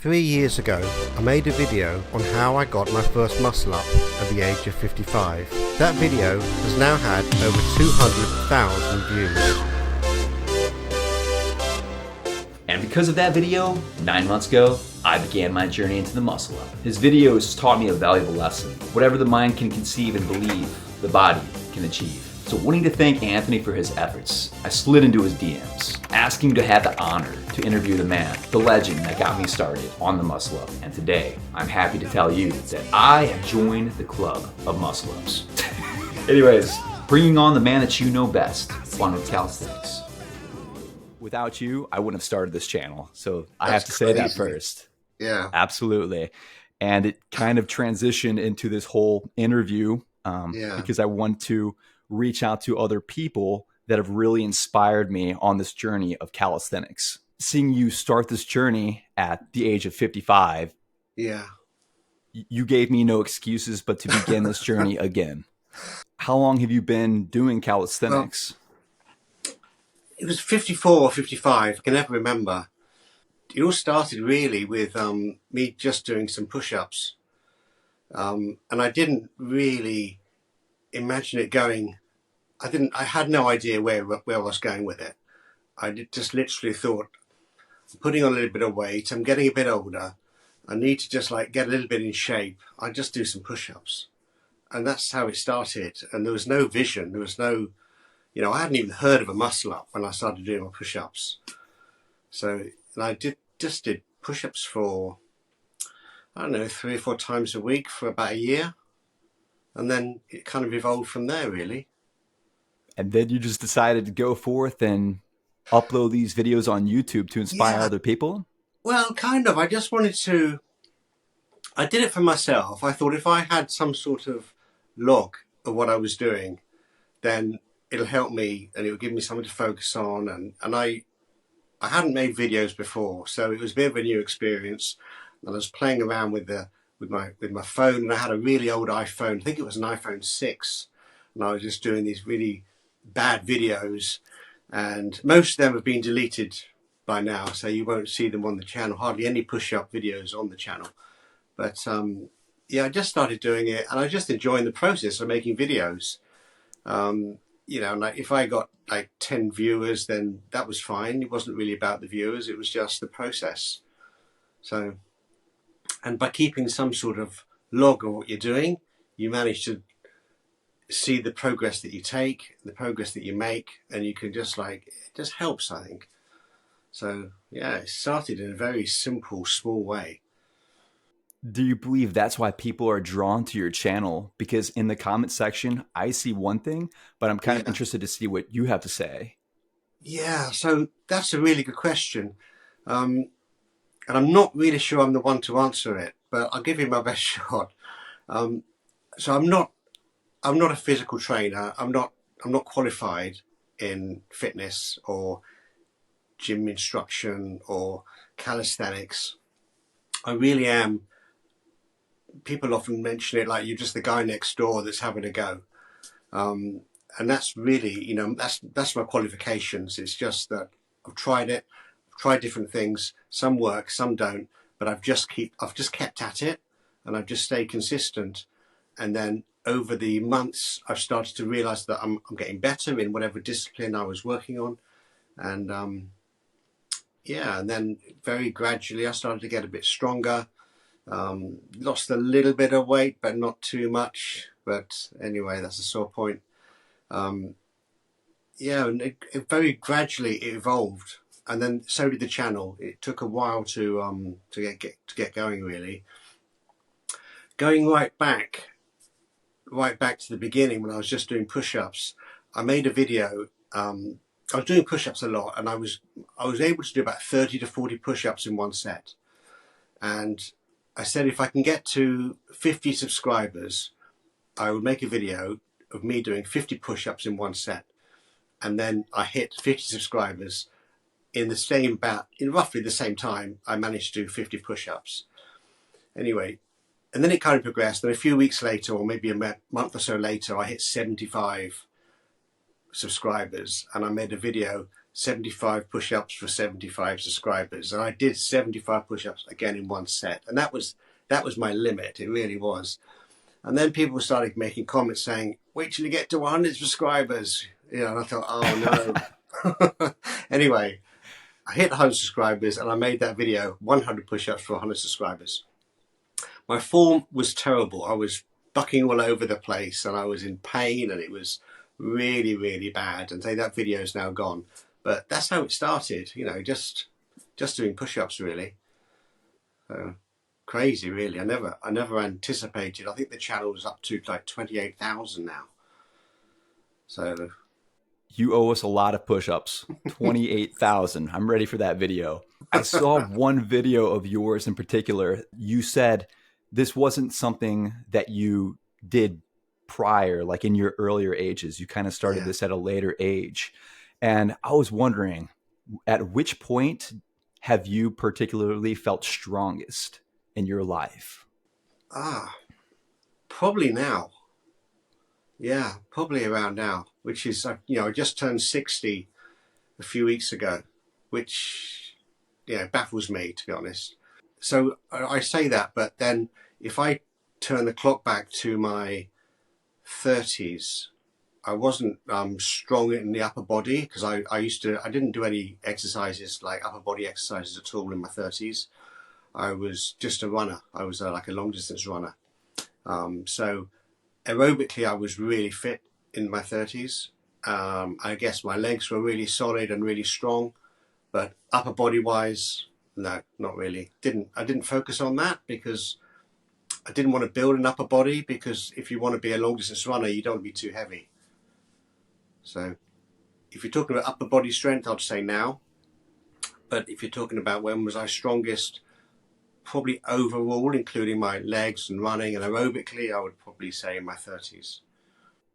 3 years ago, I made a video on how I got my first muscle up at the age of 55. That video has now had over 200,000 views. And because of that video, 9 months ago, I began my journey into the muscle up. His videos taught me a valuable lesson. Whatever the mind can conceive and believe, the body can achieve. So wanting to thank Anthony for his efforts, I slid into his DMs, asking to have the honor to interview the man, the legend that got me started on the muscle up. And today, I'm happy to tell you that I have joined the club of muscle ups. Anyways, bringing on the man that you know best, one with calisthenics. Without you, I wouldn't have started this channel. So I have to say that first. Yeah. Absolutely. And it kind of transitioned into this whole interview because I want to reach out to other people that have really inspired me on this journey of calisthenics. Seeing you start this journey at the age of 55, you gave me no excuses but to begin this journey again. How long have you been doing calisthenics? Well, it was 54 or 55, I can never remember. It all started really with me just doing some push-ups. And I didn't really imagine it going. I had no idea where I was going with it. Just literally thought, I'm putting on a little bit of weight, I'm getting a bit older, I need to just like get a little bit in shape. I just do some push-ups. And that's how it started. And there was no vision, there was no, I hadn't even heard of a muscle up when I started doing my push-ups. So, and I just did push-ups for, I don't know, 3 or 4 times a week for about a year. And then it kind of evolved from there, really. And then you just decided to go forth and upload these videos on YouTube to inspire other people? Well, kind of. I just wanted to, I did it for myself. I thought if I had some sort of log of what I was doing, then it'll help me and it'll give me something to focus on. And I hadn't made videos before, so it was a bit of a new experience. And I was playing around with my phone, and I had a really old iPhone. I think it was an iPhone 6. And I was just doing these really bad videos, and most of them have been deleted by now, so you won't see them on the channel. Hardly any push-up videos on the channel. But I just started doing it, and I just enjoying the process of making videos. Like if I got like 10 viewers, then that was fine. It wasn't really about the viewers, it was just the process. So, and by keeping some sort of log of what you're doing, you manage to see the progress that you take, the progress that you make, and you can just it just helps, I think. So yeah, it started in a very simple, small way. Do you believe that's why people are drawn to your channel? Because in the comment section, I see one thing, but I'm kind of interested to see what you have to say. Yeah, so that's a really good question. And I'm not really sure I'm the one to answer it, but I'll give you my best shot. So I'm not a physical trainer. I'm not qualified in fitness or gym instruction or calisthenics. I really am. People often mention it like you're just the guy next door that's having a go. And that's really, that's my qualifications. It's just that I've tried it, I've tried different things. Some work, some don't, but I've just kept at it, and I've just stayed consistent. And then over the months, I've started to realize that I'm getting better in whatever discipline I was working on. And and then very gradually I started to get a bit stronger. Lost a little bit of weight, but not too much. But anyway, that's a sore point. And it very gradually it evolved. And then so did the channel. It took a while to get going, really. Going right back to the beginning when I was just doing push-ups, I made a video. I was doing push-ups a lot, and I was able to do about 30 to 40 push-ups in one set. And I said if I can get to 50 subscribers, I would make a video of me doing 50 push-ups in one set. And then I hit 50 subscribers in roughly the same time. I managed to do 50 push-ups. Anyway, and then it kind of progressed. And a few weeks later, or maybe a month or so later, I hit 75 subscribers, and I made a video 75 push-ups for 75 subscribers, and I did 75 push-ups again in one set, and that was my limit. It really was. And then people started making comments saying, "Wait till you get to 100 subscribers." You know, and I thought, oh no. Anyway, I hit 100 subscribers, and I made that video, 100 push-ups for 100 subscribers. My form was terrible. I was bucking all over the place, and I was in pain, and it was really, really bad. And that video is now gone. But that's how it started, you know, just doing push-ups, really. Crazy, really. I never anticipated. I think the channel is up to like 28,000 now. So you owe us a lot of push-ups. 28,000. I'm ready for that video. I saw one video of yours in particular. You said this wasn't something that you did prior, like in your earlier ages. You kind of started this at a later age. And I was wondering, at which point have you particularly felt strongest in your life? Probably now. Yeah, probably around now, which is, you know, I just turned 60 a few weeks ago, which, yeah, baffles me, to be honest. So I say that, but then if I turn the clock back to my 30s, I wasn't strong in the upper body, because I didn't do any exercises like upper body exercises at all in my 30s. I was just a runner. I was like a long distance runner. So aerobically, I was really fit in my 30s. I guess my legs were really solid and really strong, but upper body wise, no, not really. I didn't focus on that because I didn't want to build an upper body, because if you want to be a long distance runner, you don't want to be too heavy. So if you're talking about upper body strength, I'd say now. But if you're talking about when was I strongest, probably overall, including my legs and running and aerobically, I would probably say in my 30s.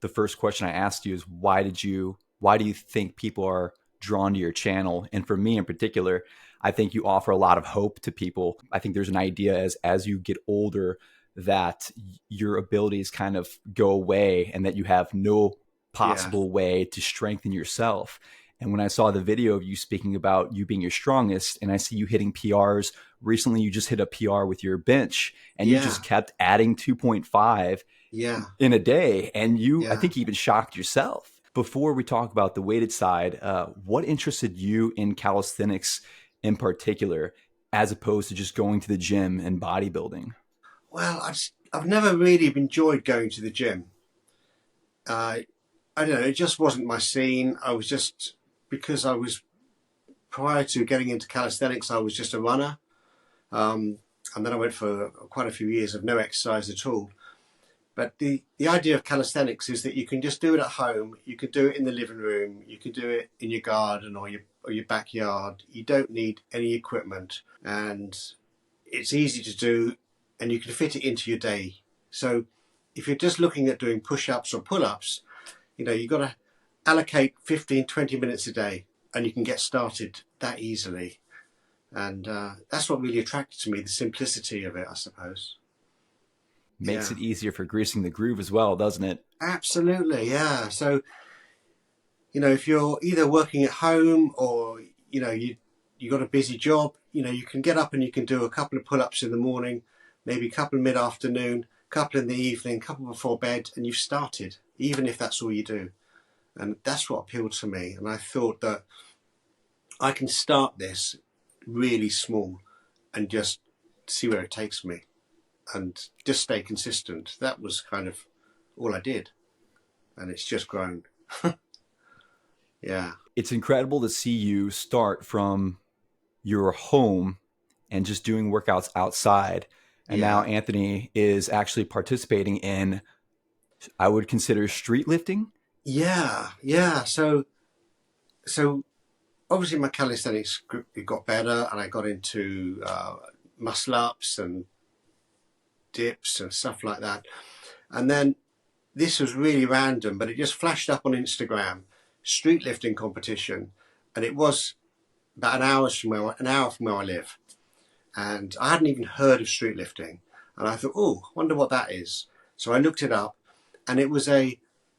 The first question I asked you is, why do you think people are drawn to your channel? And for me in particular, I think you offer a lot of hope to people. I think there's an idea as you get older that your abilities kind of go away and that you have no possible way to strengthen yourself. And when I saw the video of you speaking about you being your strongest, and I see you hitting PRs, recently you just hit a PR with your bench, and you just kept adding 2.5 in a day. And I think you even shocked yourself. Before we talk about the weighted side, what interested you in calisthenics in particular, as opposed to just going to the gym and bodybuilding? Well, I've never really enjoyed going to the gym. I don't know, it just wasn't my scene. Because I was, prior to getting into calisthenics, I was just a runner. And then I went for quite a few years of no exercise at all. But the idea of calisthenics is that you can just do it at home. You can do it in the living room. You can do it in your garden or your backyard. You don't need any equipment, and it's easy to do, and you can fit it into your day. So if you're just looking at doing push-ups or pull-ups, you know, you've got to allocate 15, 20 minutes a day, and you can get started that easily. And that's what really attracted to me, the simplicity of it, I suppose. Makes it easier for greasing the groove as well, doesn't it? Absolutely, yeah. So, you know, if you're either working at home or, you know, you got a busy job, you know, you can get up and you can do a couple of pull-ups in the morning, maybe a couple mid-afternoon, a couple in the evening, a couple before bed, and you've started, even if that's all you do. And that's what appealed to me. And I thought that I can start this really small and just see where it takes me and just stay consistent. That was kind of all I did. And it's just grown. Yeah. It's incredible to see you start from your home and just doing workouts outside. And now Antony is actually participating in, I would consider, street lifting. Yeah. So obviously my calisthenics it got better, and I got into muscle ups and dips and stuff like that. And then this was really random, but it just flashed up on Instagram, street lifting competition, and it was about an hour from where I live. And I hadn't even heard of street lifting, and I thought, oh, wonder what that is. So I looked it up, and it was a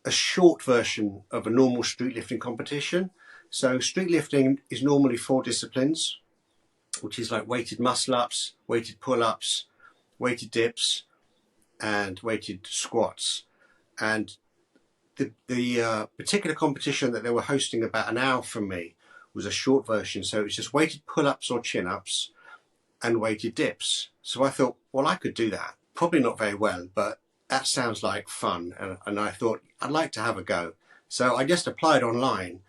short version of a normal street lifting competition. So street lifting is normally 4 disciplines, which is like weighted muscle ups, weighted pull ups, weighted dips, and weighted squats. And the particular competition that they were hosting about an hour from me was a short version. So it was just weighted pull ups or chin ups and weighted dips. So I thought, well, I could do that. Probably not very well, but that sounds like fun. And I thought I'd like to have a go. So I just applied online,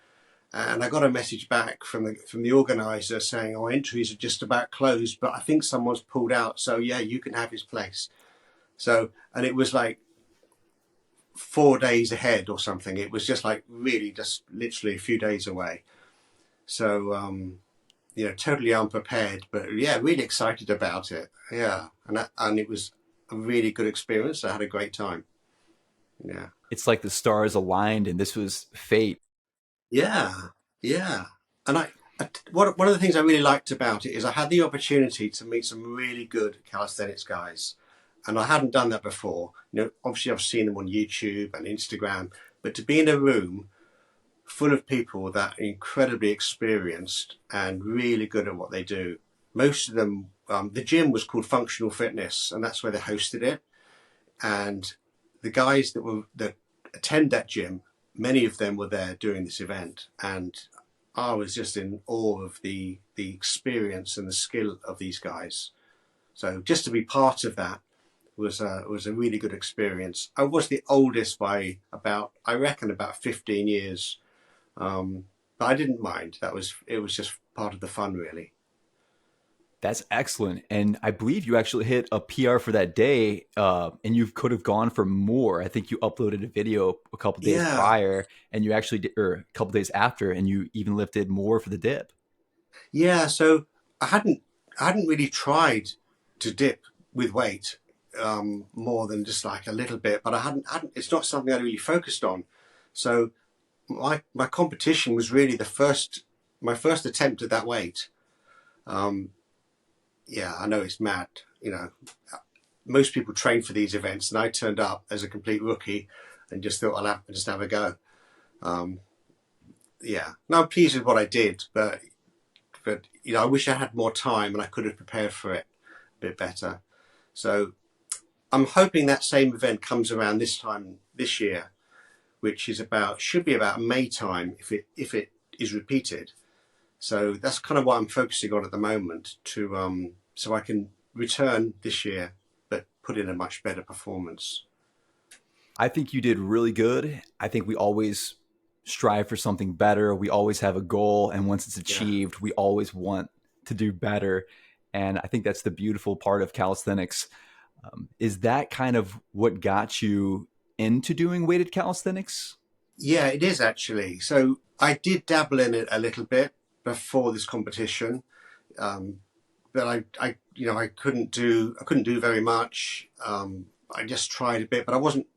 and I got a message back from the organizer saying, "Oh, entries are just about closed, but I think someone's pulled out. So yeah, you can have his place." So, and it was like 4 days ahead or something. It was just like really just literally a few days away. So, totally unprepared, but yeah, really excited about it. Yeah. And it was a really good experience. I had a great time. Yeah. It's like the stars aligned and this was fate. Yeah. Yeah. And one of the things I really liked about it is I had the opportunity to meet some really good calisthenics guys. And I hadn't done that before. Obviously I've seen them on YouTube and Instagram, but to be in a room full of people that are incredibly experienced and really good at what they do. Most of them, the gym was called Functional Fitness, and that's where they hosted it. And the guys that attend that gym, many of them were there during this event, and I was just in awe of the experience and the skill of these guys. So just to be part of that was a really good experience. I was the oldest by about 15 years. But I didn't mind. It was just part of the fun, really. That's excellent. And I believe you actually hit a PR for that day, and you could have gone for more. I think you uploaded a video a couple days Yeah, prior, and you actually did, or a couple days after, and you even lifted more for the dip. yeah. So I hadn't really tried to dip with weight more than just like a little bit, but I hadn't. It's not something I really focused on. So my competition was really my first attempt at that weight. Um, yeah, I know it's mad. Most people train for these events, and I turned up as a complete rookie and just thought I'll just have a go. Um, yeah, now I'm pleased with what I did, but I wish I had more time and I could have prepared for it a bit better. So I'm hoping that same event comes around this time this year, which should be about May time if it is repeated. So that's kind of what I'm focusing on at the moment so I can return this year, but put in a much better performance. I think you did really good. I think we always strive for something better. We always have a goal. And once it's Yeah. achieved, we always want to do better. And I think that's the beautiful part of calisthenics. Is that kind of what got you into doing weighted calisthenics? Yeah, it is actually. So I did dabble in it a little bit before this competition, but I couldn't do very much. I just tried a bit, but I wasn't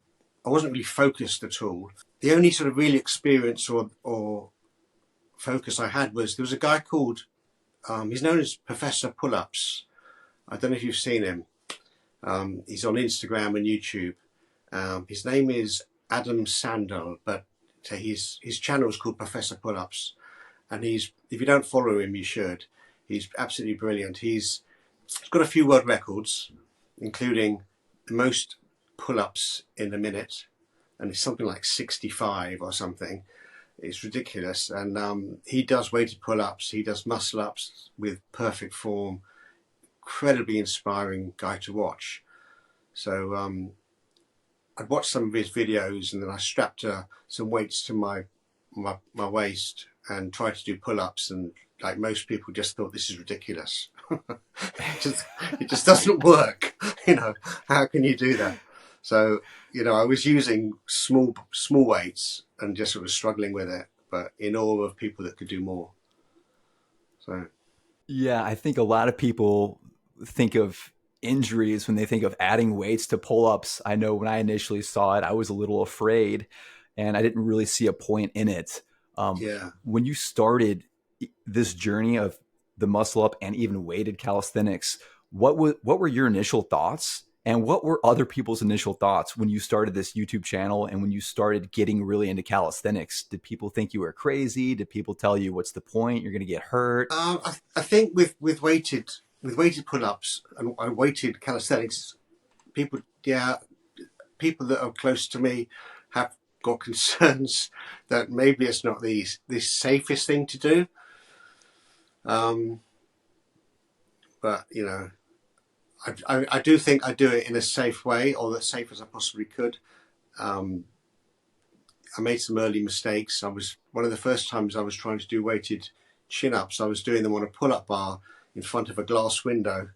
really focused at all. The only sort of real experience or focus I had was there was a guy called he's known as Professor Pull-Ups. I don't know if you've seen him. He's on Instagram and YouTube. His name is Adam Sandel, but his channel is called Professor Pull-Ups, and if you don't follow him, you should. He's absolutely brilliant. He's got a few world records, including the most pull-ups in a minute, and it's something like 65 or something. It's ridiculous. And he does weighted pull-ups. He does muscle-ups with perfect form. Incredibly inspiring guy to watch. So I'd watched some of his videos, and then I strapped some weights to my waist and tried to do pull-ups, and like most people just thought, this is ridiculous. It just doesn't work. How can you do that? So I was using small weights and just sort of struggling with it, but in awe of people that could do more. So Yeah, I think a lot of people think of injuries when they think of adding weights to pull ups. I know when I initially saw it, I was a little afraid and I didn't really see a point in it. yeah. When you started this journey of the muscle up and even weighted calisthenics, what were your initial thoughts? And what were other people's initial thoughts when you started this YouTube channel and when you started getting really into calisthenics? Did people think you were crazy? Did people tell you, what's the point? You're going to get hurt? I think with weighted pull-ups and weighted calisthenics, people that are close to me have got concerns that maybe it's not the safest thing to do. But you know, I do think I do it in a safe way, or as safe as I possibly could. I made some early mistakes. One of the first times I was trying to do weighted chin-ups, I was doing them on a pull-up bar in front of a glass window.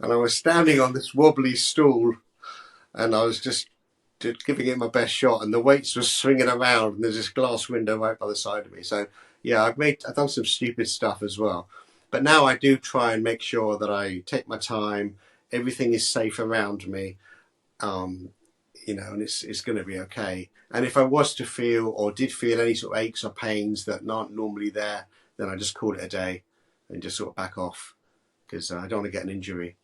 And I was standing on this wobbly stool, and I was just giving it my best shot, and the weights were swinging around, and there's this glass window right by the side of me. So yeah, I've done some stupid stuff as well. But now I do try and make sure that I take my time. Everything is safe around me, you know, and it's going to be okay. And if I was to feel or did feel any sort of aches or pains that aren't normally there, then I just call it a day and just sort of back off, because I don't want to get an injury.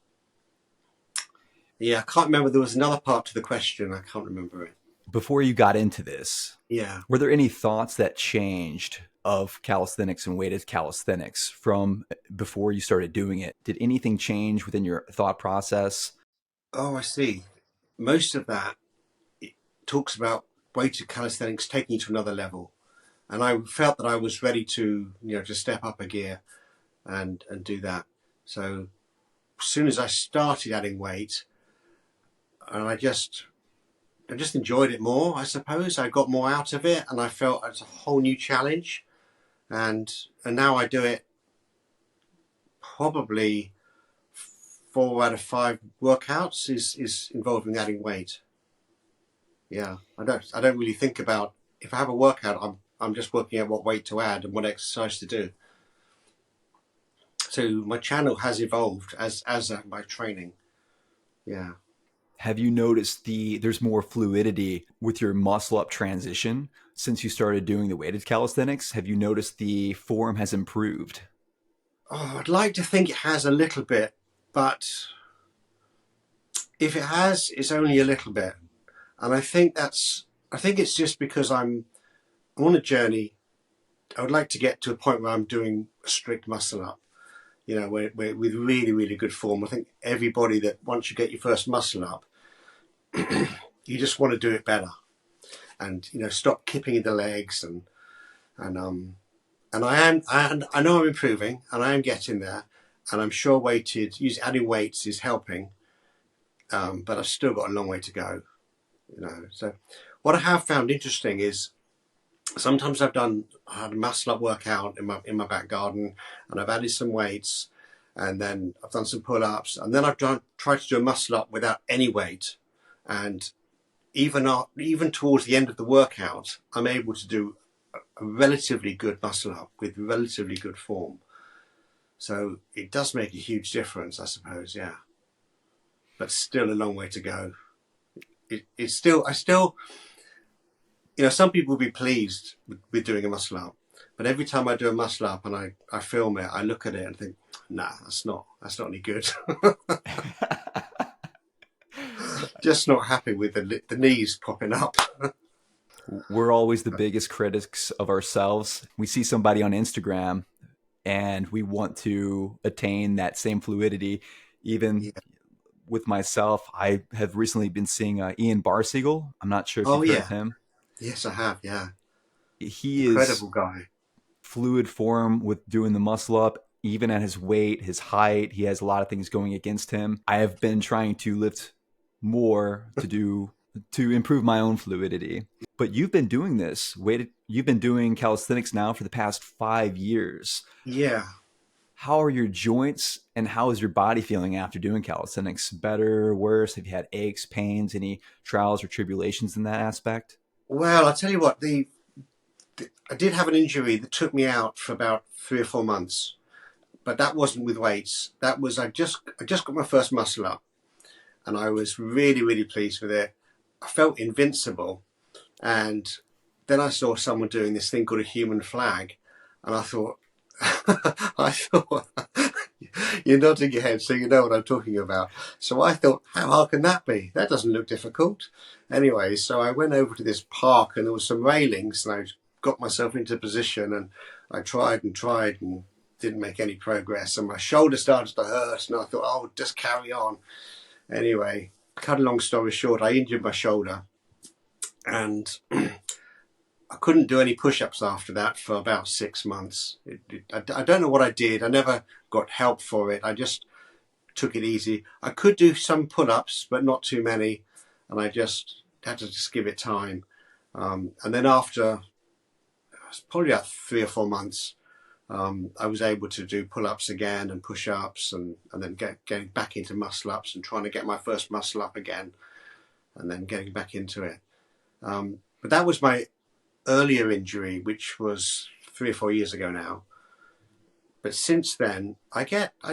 Yeah, I can't remember. There was another part to the question. I can't remember it. Before you got into this, Yeah. were there any thoughts that changed of calisthenics and weighted calisthenics from before you started doing it? Did anything change within your thought process? Oh, I see. Most of that talks about weighted calisthenics taking you to another level. And I felt that I was ready to, you know, to step up a gear and do that. So as soon as I started adding weight, and I just enjoyed it more, I suppose. I got more out of it, and I felt it's a whole new challenge. And now I do it probably 4 out of 5 workouts is involving adding weight. Yeah, I don't really think about, if I have a workout, I'm just working out what weight to add and what exercise to do. So my channel has evolved as my training. Yeah. Have you noticed there's more fluidity with your muscle up transition since you started doing the weighted calisthenics? Have you noticed the form has improved? Oh, I'd like to think it has a little bit, but if it has, it's only a little bit. And I think it's just because I'm on a journey. I would like to get to a point where I'm doing strict muscle up, you know, where with really, really good form. I think everybody, that once you get your first muscle up, you just want to do it better, and you know, stop kipping in the legs, and I know I'm improving, and I am getting there, and I'm sure adding weights is helping, but I've still got a long way to go, you know. So what I have found interesting is sometimes I had a muscle up workout in my back garden, and I've added some weights, and then I've done some pull-ups, and then I've tried to do a muscle up without any weight. And even towards the end of the workout, I'm able to do a relatively good muscle up with relatively good form. So it does make a huge difference, I suppose, yeah. But still a long way to go. I still, you know, some people will be pleased with doing a muscle up, but every time I do a muscle up and I film it, I look at it and think, nah, that's not any good. Just not happy with the knees popping up. We're always the biggest critics of ourselves. We see somebody on Instagram and we want to attain that same fluidity. Even with myself, I have recently been seeing Ian Barsegal. I'm not sure if you've heard of him. Yes, I have, yeah. He Incredible is guy. Fluid form with doing the muscle up, even at his weight, his height. He has a lot of things going against him. I have been trying to lift more to improve my own fluidity. But you've been doing this. You've been doing calisthenics now for the past 5 years. Yeah. How are your joints and how is your body feeling after doing calisthenics? Better, worse? Have you had aches, pains, any trials or tribulations in that aspect? Well, I'll tell you what, I did have an injury that took me out for about 3 or 4 months, but that wasn't with weights. That was, I just got my first muscle up, and I was really, really pleased with it. I felt invincible. And then I saw someone doing this thing called a human flag, and I thought, You're nodding your head, so you know what I'm talking about. So I thought, how hard can that be? That doesn't look difficult. Anyway, so I went over to this park and there was some railings and I got myself into position and I tried and didn't make any progress. And my shoulder started to hurt and I thought, oh, just carry on. Anyway, cut a long story short, I injured my shoulder and I couldn't do any push-ups after that for about 6 months. I don't know what I did. I never got help for it. I just took it easy. I could do some pull-ups, but not too many. And I just had to just give it time. And then after probably about 3 or 4 months, I was able to do pull-ups again and push-ups and then getting back into muscle-ups and trying to get my first muscle up again and then getting back into it. But that was my earlier injury, which was 3 or 4 years ago now. But since then, I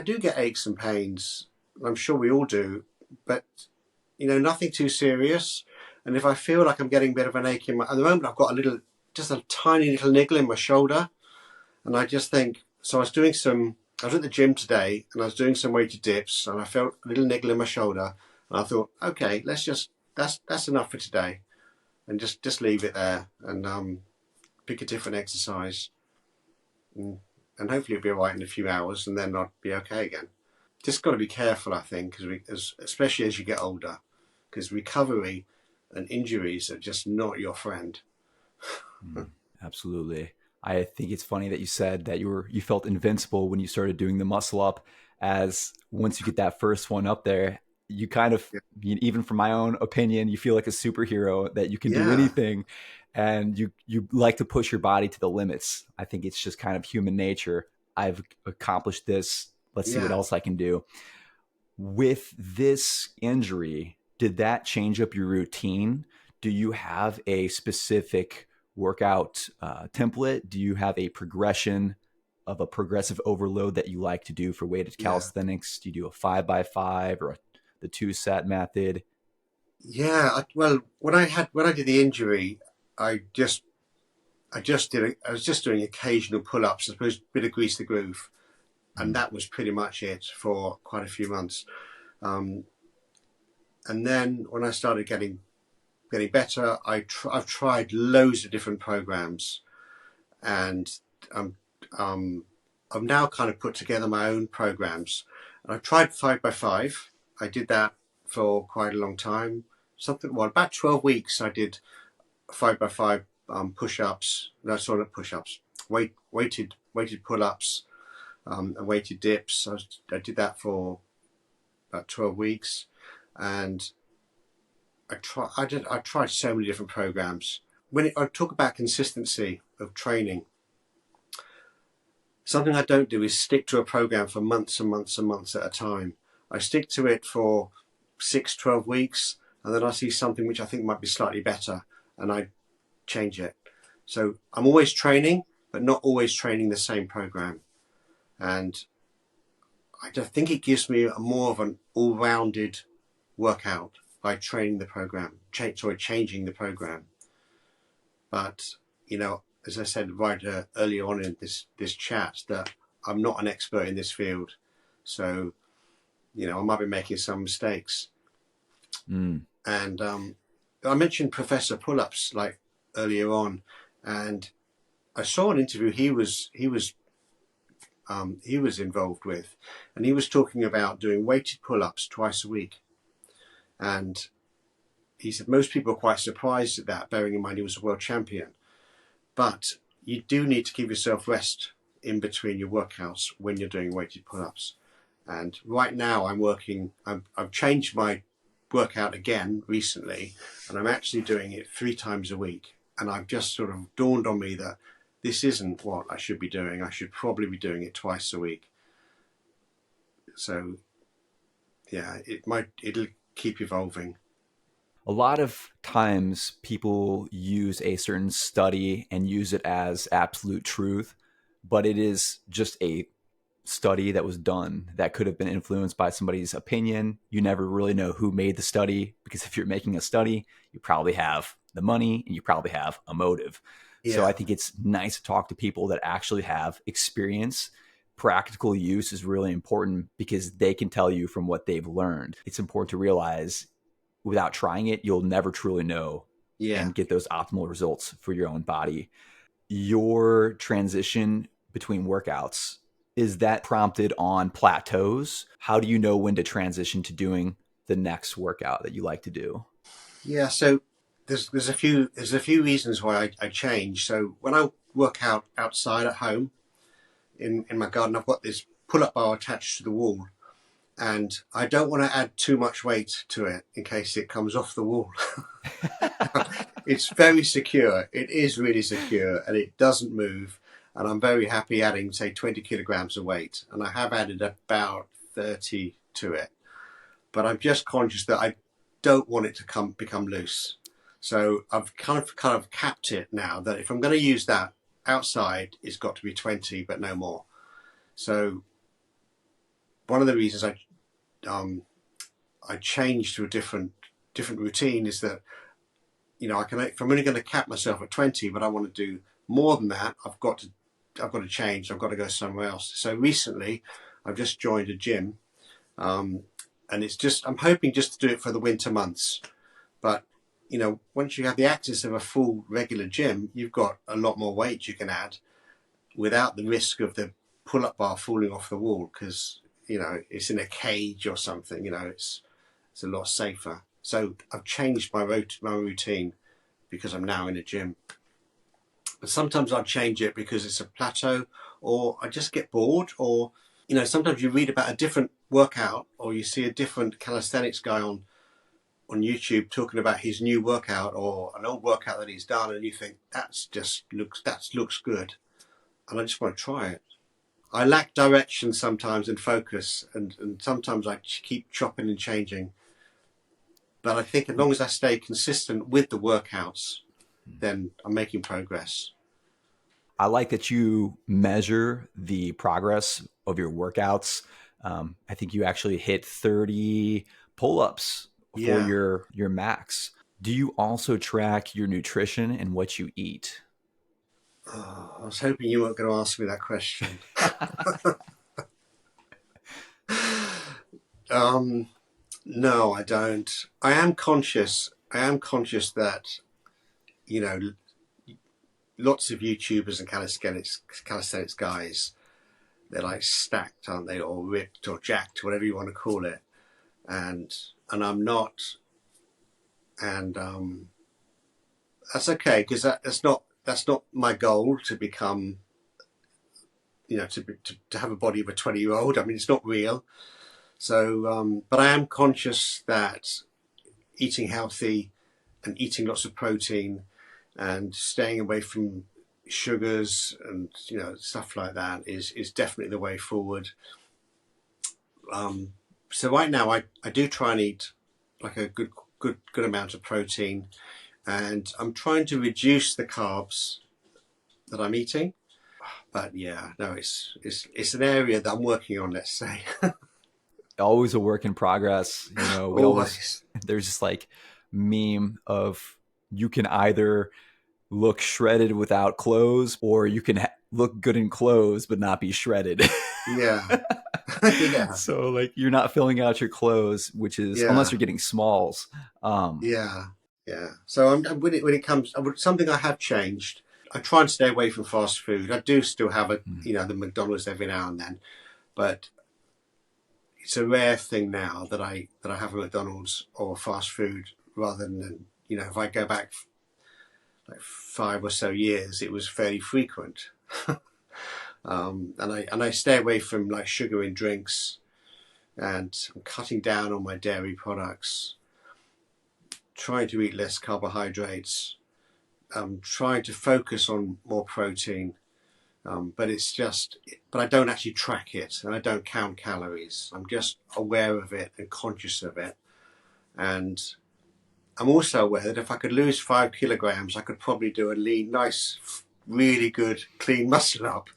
do get aches and pains. I'm sure we all do, but nothing too serious. And if I feel like I'm getting a bit of an ache at the moment, I've got just a tiny little niggle in my shoulder, and I just think. So I was at the gym today, and I was doing some weighted dips, and I felt a little niggle in my shoulder, and I thought, okay, that's enough for today. And just leave it there and pick a different exercise. And hopefully it'll be all right in a few hours and then I'll be okay again. Just got to be careful, I think, especially as you get older, because recovery and injuries are just not your friend. Absolutely. I think it's funny that you said that you felt invincible when you started doing the muscle up, as once you get that first one up there, you kind of, even from my own opinion, you feel like a superhero that you can do anything, and you like to push your body to the limits. I think it's just kind of human nature. I've accomplished this. Let's see what else I can do. With this injury, did that change up your routine? Do you have a specific workout template? Do you have a progressive overload that you like to do for weighted calisthenics? Do you do a 5x5 or the 2-set method? Well, when I did the injury, I was just doing occasional pull-ups, I suppose, a bit of grease the groove, and that was pretty much it for quite a few months. And then when I started getting better, I've tried loads of different programs, and I've now kind of put together my own programs. And I've tried 5x5. I did that for quite a long time. About 12 weeks I did 5x5 push-ups, weighted pull-ups and weighted dips. I did that for about 12 weeks, and I tried so many different programs. When I talk about consistency of training, something I don't do is stick to a program for months and months and months at a time. I stick to it for 6-12 weeks, and then I see something which I think might be slightly better, and I change it. So I'm always training, but not always training the same program. And I think it gives me more of an all-rounded workout by training the program, changing the program. But, as I said right earlier on in this chat, that I'm not an expert in this field. So, I might be making some mistakes. And I mentioned Professor Pull-Ups like earlier on, and I saw an interview he was involved with, and he was talking about doing weighted pull-ups twice a week. And he said most people are quite surprised at that, bearing in mind he was a world champion. But you do need to give yourself rest in between your workouts when you're doing weighted pull-ups. And right now I've changed my workout again recently, and I'm actually doing it 3 times a week. And I've just sort of dawned on me that this isn't what I should be doing. I should probably be doing it twice a week. So it'll keep evolving. A lot of times people use a certain study and use it as absolute truth, but it is just a study that was done that could have been influenced by somebody's opinion. You never really know who made the study, because if you're making a study, you probably have the money and you probably have a motive. So I think it's nice to talk to people that actually have experience practical use is really important because they can tell you from what they've learned. It's important to realize without trying it, you'll never truly know Yeah. and get those optimal results for your own body. Your transition between workouts, is that prompted on plateaus? How do you know when to transition to doing the next workout that you like to do? Yeah. So there's a few reasons why I change. So when I work out outside at home in my garden, I've got this pull-up bar attached to the wall, and I don't want to add too much weight to it in case it comes off the wall. It's very secure. It is really secure, and it doesn't move. And I'm very happy adding, say, 20 kilograms of weight. And I have added about 30 to it. But I'm just conscious that I don't want it to become loose. So I've kind of capped it now that if I'm going to use that outside, it's got to be 20, but no more. So one of the reasons I changed to a different routine is that, you know, if I'm only going to cap myself at 20, but I want to do more than that, I've got to change. I've got to go somewhere else. So recently, I've just joined a gym, and I'm hoping just to do it for the winter months. But you know, once you have the access of a full regular gym, you've got a lot more weight you can add without the risk of the pull-up bar falling off the wall, because you know it's in a cage or something. You know, it's a lot safer. So I've changed my routine because I'm now in a gym. But sometimes I'll change it because it's a plateau, or I just get bored, or you know, sometimes you read about a different workout, or you see a different calisthenics guy on YouTube talking about his new workout or an old workout that he's done, and you think that looks good, and I just want to try it. I lack direction sometimes and focus, and sometimes I keep chopping and changing. But I think as long as I stay consistent with the workouts, then I'm making progress. I like that you measure the progress of your workouts. I think you actually hit 30 pull-ups for your max. Do you also track your nutrition and what you eat? Oh, I was hoping you weren't going to ask me that question. No, I don't. I am conscious that, you know, lots of YouTubers and calisthenics guys, they're like stacked, aren't they, or ripped or jacked, whatever you want to call it, and I'm not, and that's okay, because that's not my goal to become, you know, to have a body of a 20-year-old. I mean, it's not real. So, but I am conscious that eating healthy and eating lots of protein and staying away from sugars and, you know, stuff like that is definitely the way forward. So right now I do try and eat like a good amount of protein, and I'm trying to reduce the carbs that I'm eating. But yeah, no, it's an area that I'm working on, let's say. Always a work in progress. You know, there's just like meme of you can either look shredded without clothes, or you can look good in clothes but not be shredded. Yeah. Yeah. So like you're not filling out your clothes, which is unless you're getting smalls. Yeah. So when it comes, something I have changed. I try and stay away from fast food. I do still have the McDonald's every now and then, but it's a rare thing now that I have a McDonald's or fast food, rather than, you know, if I go back like 5 or so years, it was fairly frequent. And I stay away from like sugar in drinks, and I'm cutting down on my dairy products, trying to eat less carbohydrates, trying to focus on more protein. But I don't actually track it, and I don't count calories. I'm just aware of it and conscious of it. And I'm also aware that if I could lose 5 kilograms, I could probably do a lean, nice, really good, clean muscle up.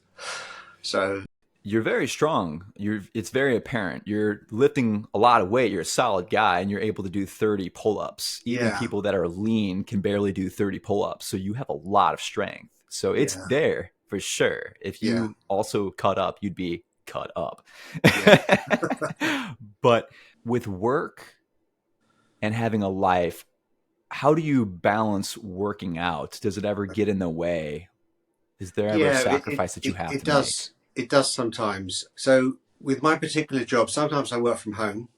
So you're very strong. It's very apparent. You're lifting a lot of weight. You're a solid guy, and you're able to do 30 pull-ups. Even people that are lean can barely do 30 pull-ups. So you have a lot of strength. So it's there for sure. If you also cut up, you'd be cut up. Yeah. But with work and having a life, how do you balance working out? Does it ever get in the way? Is there ever a Yeah, sacrifice that you have it to make? does. It does sometimes. So with my particular job, sometimes I work from home,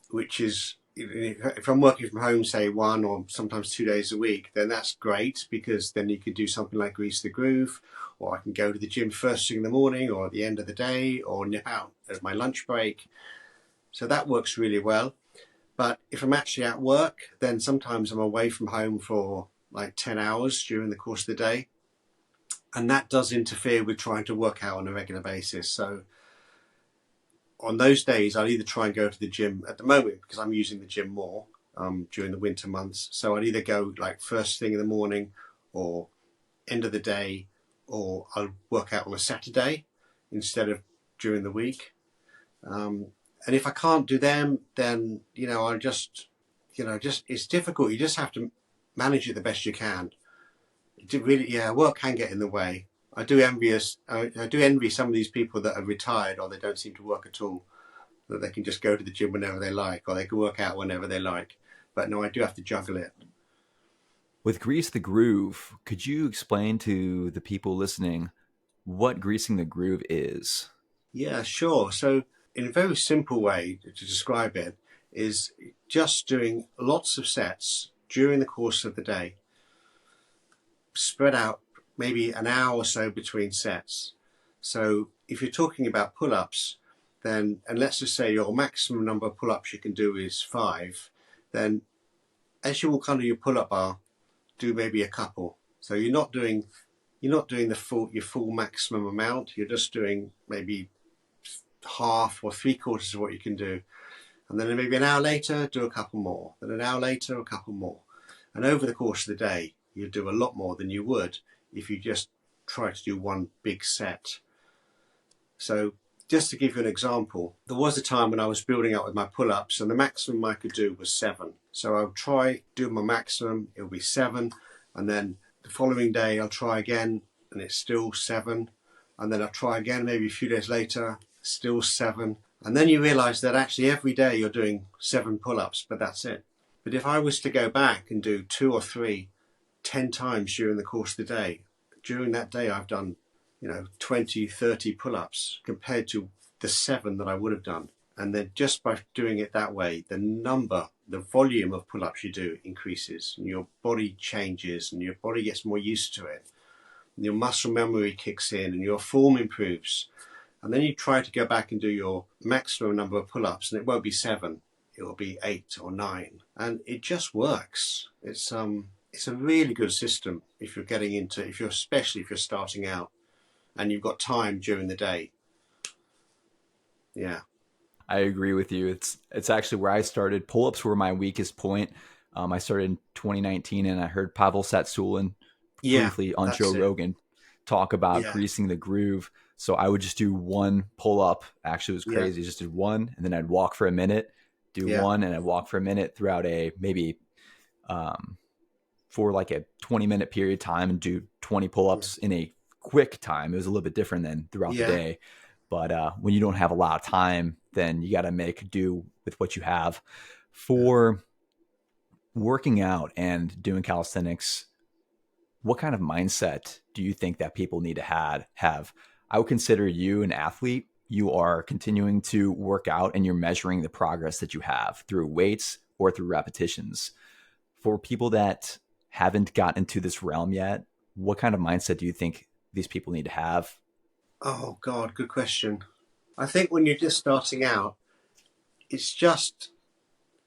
which is if I'm working from home, say 1 or sometimes 2 days a week, then that's great because then you could do something like grease the groove, or I can go to the gym first thing in the morning, or at the end of the day, or nip out at my lunch break. So that works really well. But if I'm actually at work, then sometimes I'm away from home for like 10 hours during the course of the day. And that does interfere with trying to work out on a regular basis. So on those days, I'll either try and go to the gym at the moment because I'm using the gym more during the winter months. So I'll either go like first thing in the morning or end of the day, or I'll work out on a Saturday instead of during the week. And if I can't do them, then, I'll just, it's difficult. You just have to manage it the best you can. Work can get in the way. I do envy some of these people that are retired or they don't seem to work at all, that they can just go to the gym whenever they like, or they can work out whenever they like. But no, I do have to juggle it. With Grease the Groove, could you explain to the people listening what greasing the groove is? Yeah, sure. So in a very simple way to describe it is just doing lots of sets during the course of the day, spread out maybe an hour or so between sets. So if you're talking about pull-ups, then, and let's just say your maximum number of pull-ups you can do is 5, then as you walk under your pull-up bar, do maybe a couple. So you're not doing your full maximum amount. You're just doing maybe half or 3/4 of what you can do. And then maybe an hour later, do a couple more. Then an hour later, a couple more. And over the course of the day, you'll do a lot more than you would if you just try to do one big set. So just to give you an example, there was a time when I was building up with my pull-ups and the maximum I could do was 7. So I'll try do my maximum, it'll be 7. And then the following day I'll try again and it's still 7. And then I'll try again maybe a few days later, still 7. And then you realize that actually every day you're doing 7 pull-ups, but that's it. But if I was to go back and do 2 or 3, 10 times during the course of the day, during that day I've done 20, 30 pull-ups compared to the 7 that I would have done. And then just by doing it that way, the volume of pull-ups you do increases and your body changes and your body gets more used to it. And your muscle memory kicks in and your form improves. And then you try to go back and do your maximum number of pull-ups and it won't be 7, it will be 8 or 9. And it just works. It's a really good system especially if you're starting out and you've got time during the day. Yeah. I agree with you. It's actually where I started. Pull-ups were my weakest point. I started in 2019 and I heard Pavel Satsulin briefly on Joe Rogan talk about greasing the groove. So I would just do one pull-up. Actually, it was crazy. Just did one and then I'd walk for a minute, do one and I'd walk for a minute throughout for like a 20-minute period of time and do 20 pull-ups in a quick time. It was a little bit different than throughout the day. But when you don't have a lot of time, then you got to make do with what you have. For working out and doing calisthenics, what kind of mindset do you think that people need to have? I would consider you an athlete. You are continuing to work out and you're measuring the progress that you have through weights or through repetitions. For people that haven't gotten into this realm yet, what kind of mindset do you think these people need to have? Oh God, good question. I think when you're just starting out, it's just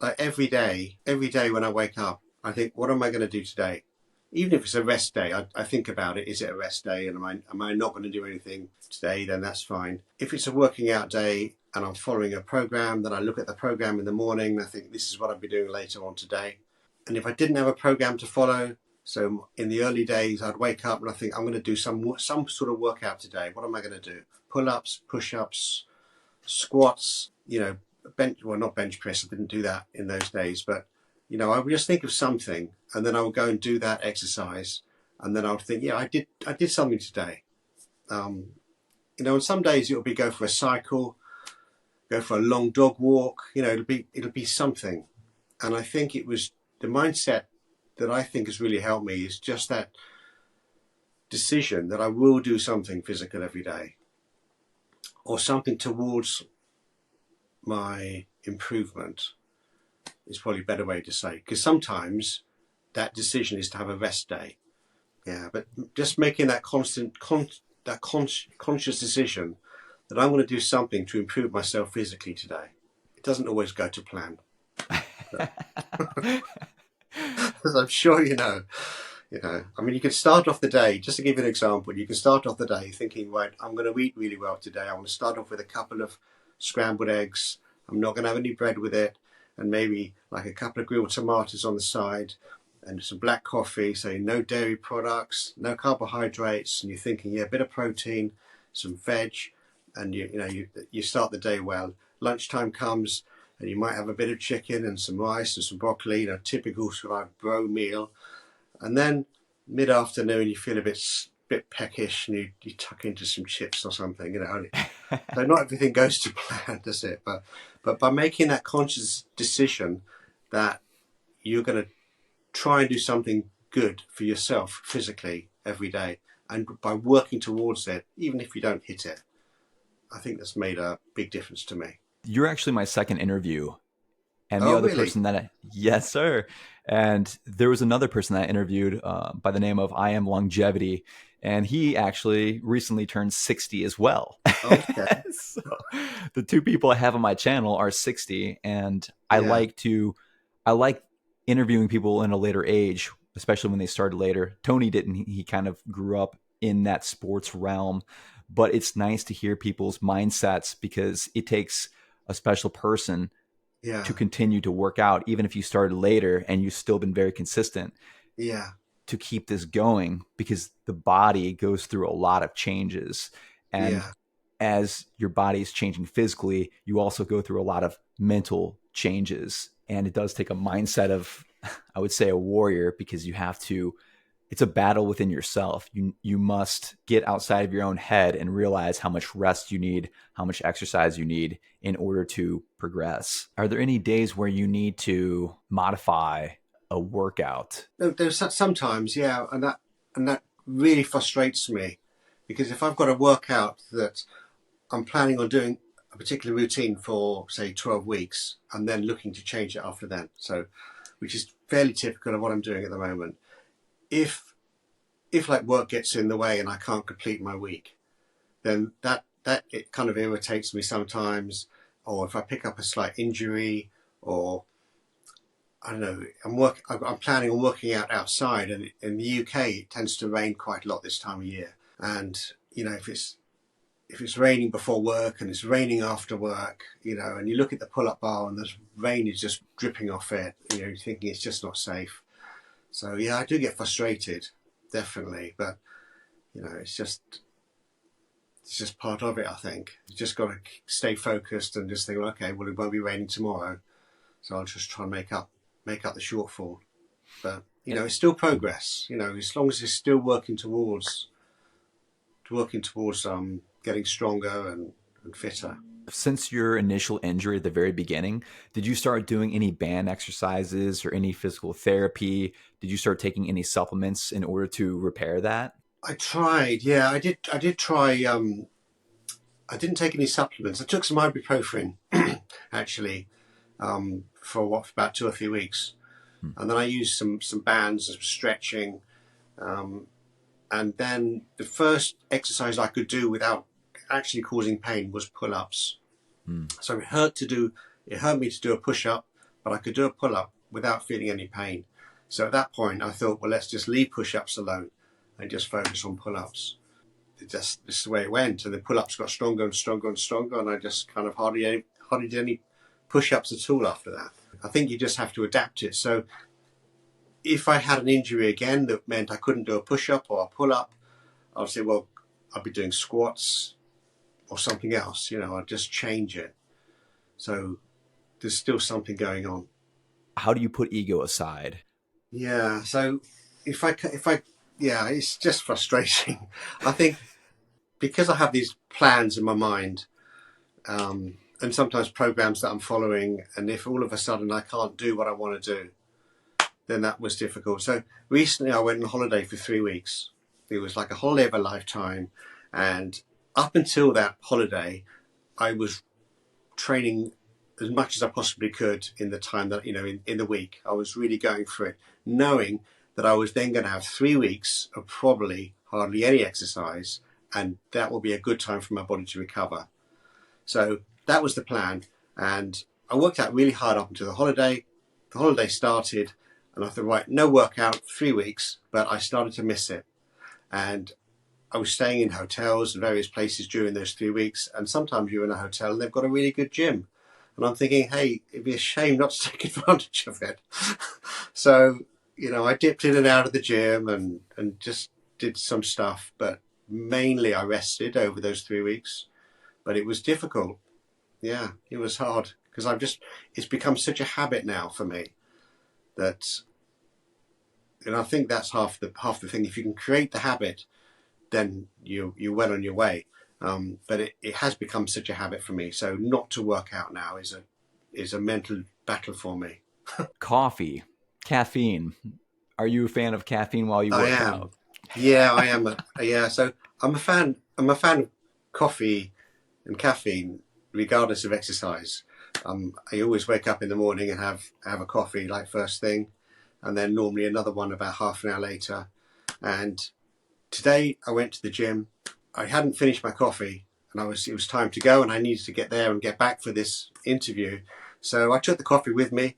like every day when I wake up, I think, what am I going to do today? Even if it's a rest day, I think about it. Is it a rest day? And am I not going to do anything today? Then that's fine. If it's a working out day and I'm following a program, then I look at the program in the morning and I think, this is what I'll be doing later on today. And if I didn't have a program to follow, so in the early days, I'd wake up and I think, I'm going to do some sort of workout today. What am I going to do? Pull-ups, push-ups, squats, not bench press. I didn't do that in those days, but I would just think of something and then I would go and do that exercise. And then I would think, I did something today. on some days it'll be go for a cycle, go for a long dog walk. It'll be something. And I think it was the mindset that I think has really helped me is just that decision that I will do something physical every day, or something towards my improvement is probably a better way to say, because sometimes that decision is to have a rest day. Yeah, but just making that conscious decision that I'm going to do something to improve myself physically today. It doesn't always go to plan. As I'm sure you know, I mean, you can start off the day, just to give you an example, you can start off the day thinking, right, I'm going to eat really well today. I want to start off with a couple of scrambled eggs. I'm not going to have any bread with it. And maybe like a couple of grilled tomatoes on the side and some black coffee. So no dairy products, no carbohydrates. And you're thinking, yeah, a bit of protein, some veg. And you start the day well. Lunchtime comes and you might have a bit of chicken and some rice and some broccoli, typical sort of bro meal. And then mid-afternoon, you feel a bit peckish and you tuck into some chips or something, So not everything goes to plan, does it? But by making that conscious decision that you're going to try and do something good for yourself physically every day, and by working towards it, even if you don't hit it, I think that's made a big difference to me. You're actually my second interview. And the Oh, other really? person yes, sir. And there was another person that I interviewed by the name of I Am Longevity. And he actually recently turned 60 as well. Okay. So the two people I have on my channel are 60. And I like interviewing people in a later age, especially when they started later. Tony didn't. He kind of grew up in that sports realm. But it's nice to hear people's mindsets because it takes a special person to continue to work out, even if you started later and you've still been very consistent. Yeah. To keep this going, because the body goes through a lot of changes. And as your body is changing physically, you also go through a lot of mental changes. And it does take a mindset of, I would say, a warrior, because it's a battle within yourself. You must get outside of your own head and realize how much rest you need, how much exercise you need in order to progress. Are there any days where you need to modify a workout? There's sometimes, and that really frustrates me, because if I've got a workout that I'm planning on doing a particular routine for, say, 12 weeks, and then looking to change it after then, so which is fairly typical of what I'm doing at the moment. If like work gets in the way and I can't complete my week, then that it kind of irritates me sometimes. Or if I pick up a slight injury, or I don't know, I'm planning on working out outside, and in the UK it tends to rain quite a lot this time of year. And if it's raining before work and it's raining after work, and you look at the pull-up bar and the rain is just dripping off it, you're thinking it's just not safe. So I do get frustrated, definitely, but it's just part of it. I think you just got to stay focused and just think, well, okay, well, it won't be raining tomorrow, so I'll just try and make up the shortfall. But it's still progress. As long as it's still working towards getting stronger and fitter. Since your initial injury at the very beginning, did you start doing any band exercises or any physical therapy? Did you start taking any supplements in order to repair that? I tried. I did try. I didn't take any supplements. I took some ibuprofen, actually, for about 2 or 3 weeks. And then I used some bands and some stretching. And then the first exercise I could do without actually causing pain was pull-ups. So it hurt me to do a push-up, but I could do a pull-up without feeling any pain. So at that point I thought, well, let's just leave push-ups alone and just focus on pull-ups. This is the way it went, and the pull-ups got stronger and stronger and stronger, and I just kind of hardly did any push-ups at all after that. I think you just have to adapt it. So if I had an injury again that meant I couldn't do a push-up or a pull-up, I'll say, well, I'll be doing squats or something else. I'd just change it. So there's still something going on. How do you put ego aside? So if I it's just frustrating. I think because I have these plans in my mind, and sometimes programs that I'm following, and if all of a sudden I can't do what I want to do, then that was difficult. So recently I went on holiday for 3 weeks. It was like a holiday of a lifetime, and up until that holiday I was training as much as I possibly could in the time that, in the week. I was really going for it, knowing that I was then going to have 3 weeks of probably hardly any exercise, and that will be a good time for my body to recover. So that was the plan, and I worked out really hard up until the holiday. The holiday started, and I thought, right, no workout, 3 weeks, but I started to miss it. And I was staying in hotels and various places during those 3 weeks, and sometimes you're in a hotel and they've got a really good gym. And I'm thinking, hey, it'd be a shame not to take advantage of it. So, I dipped in and out of the gym and just did some stuff, but mainly I rested over those 3 weeks. But it was difficult. Yeah, it was hard because it's become such a habit now for me that, I think that's half the thing. If you can create the habit, then you're well on your way. But it has become such a habit for me. So not to work out now is a mental battle for me. Coffee, caffeine. Are you a fan of caffeine while you I work am. out? Yeah, I am. Yeah, so I'm a fan of coffee and caffeine, regardless of exercise. I always wake up in the morning and have a coffee like first thing, and then normally another one about half an hour later. And today I went to the gym. I hadn't finished my coffee, and it was time to go, and I needed to get there and get back for this interview. So I took the coffee with me,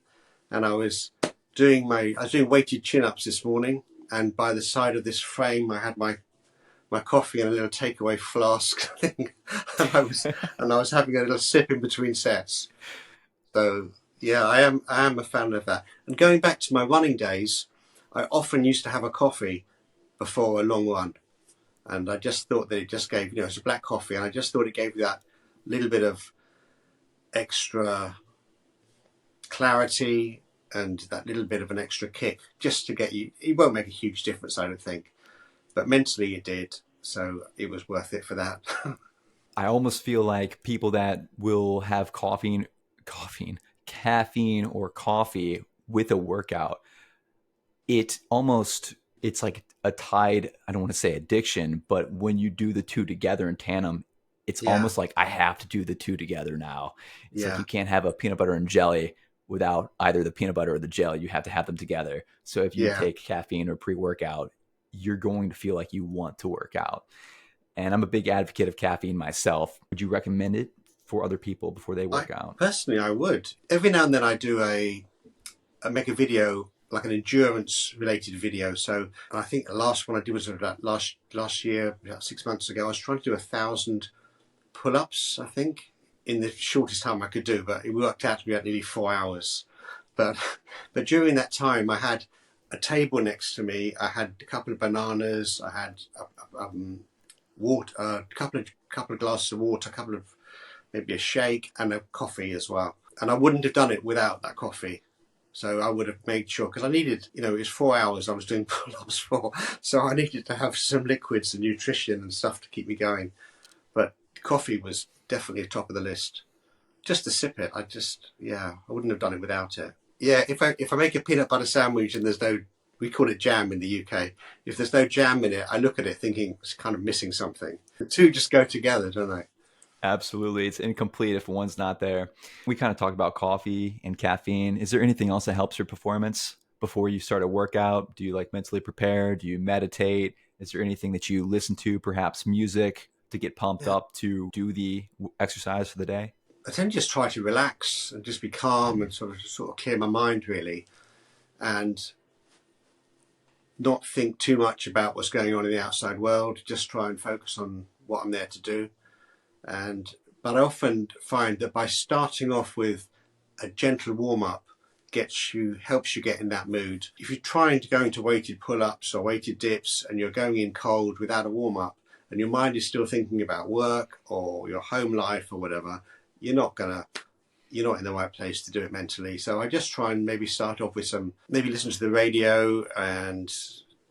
and I was doing weighted chin-ups this morning, and by the side of this frame I had my coffee and a little takeaway flask thing, and I was having a little sip in between sets. So yeah, I am a fan of that. And going back to my running days, I often used to have a coffee before a long run, and I just thought that it just gave, it's a black coffee, and I just thought it gave you that little bit of extra clarity and that little bit of an extra kick, just to get you. It won't make a huge difference, I don't think, but mentally it did, so it was worth it for that. I almost feel like people that will have caffeine or coffee with a workout, it's like a tied, I don't want to say addiction, but when you do the two together in tandem, it's almost like I have to do the two together now. It's like you can't have a peanut butter and jelly without either the peanut butter or the jelly. You have to have them together. So if you take caffeine or pre-workout, you're going to feel like you want to work out. And I'm a big advocate of caffeine myself. Would you recommend it for other people before they work out? Personally, I would. Every now and then I make a video, like an endurance related video. So I think the last one I did was about last year, about 6 months ago. I was trying to do 1,000 pull-ups, I think, in the shortest time I could do, but it worked out to be about nearly 4 hours. But during that time, I had a table next to me. I had a couple of bananas. I had water, a couple of glasses of water, maybe a shake, and a coffee as well. And I wouldn't have done it without that coffee. So I would have made sure, because I needed, it was 4 hours I was doing pull-ups for, so I needed to have some liquids and nutrition and stuff to keep me going. But coffee was definitely top of the list. Just to sip it, I wouldn't have done it without it. Yeah, if I make a peanut butter sandwich and there's no, we call it jam in the UK, if there's no jam in it, I look at it thinking it's kind of missing something. The two just go together, don't they? Absolutely. It's incomplete if one's not there. We kind of talked about coffee and caffeine. Is there anything else that helps your performance before you start a workout? Do you mentally prepare? Do you meditate? Is there anything that you listen to, perhaps music, to get pumped up to do the exercise for the day? I tend to just try to relax and just be calm and sort of clear my mind, really, and not think too much about what's going on in the outside world. Just try and focus on what I'm there to do. But I often find that by starting off with a gentle warm-up helps you get in that mood. If you're trying to go into weighted pull-ups or weighted dips and you're going in cold without a warm-up and your mind is still thinking about work or your home life or whatever, you're not in the right place to do it mentally. So I just try and maybe start off with maybe listen to the radio and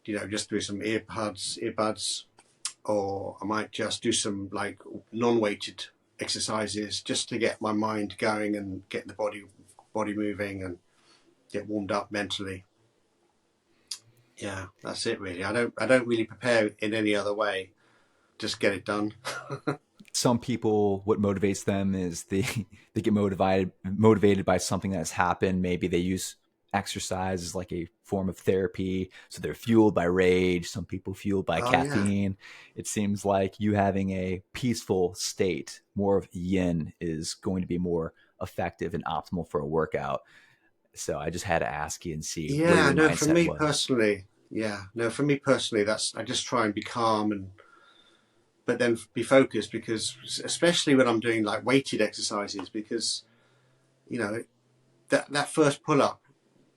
just through some earbuds, or I might just do some like non-weighted exercises just to get my mind going and get the body moving and get warmed up mentally. Yeah, that's it really. I don't really prepare in any other way. Just get it done. Some people, what motivates them is they get motivated by something that's happened. Maybe they use exercise as like a form of therapy, so they're fueled by rage. Some people fueled by Oh yeah. caffeine. It seems like you having a peaceful state, more of yin, is going to be more effective and optimal for a workout. So I just had to ask you and see where Yeah, your no, for mindset me was. personally, yeah, no, for me personally, that's I just try and be calm and but then be focused because especially when I'm doing like weighted exercises because you know that first pull up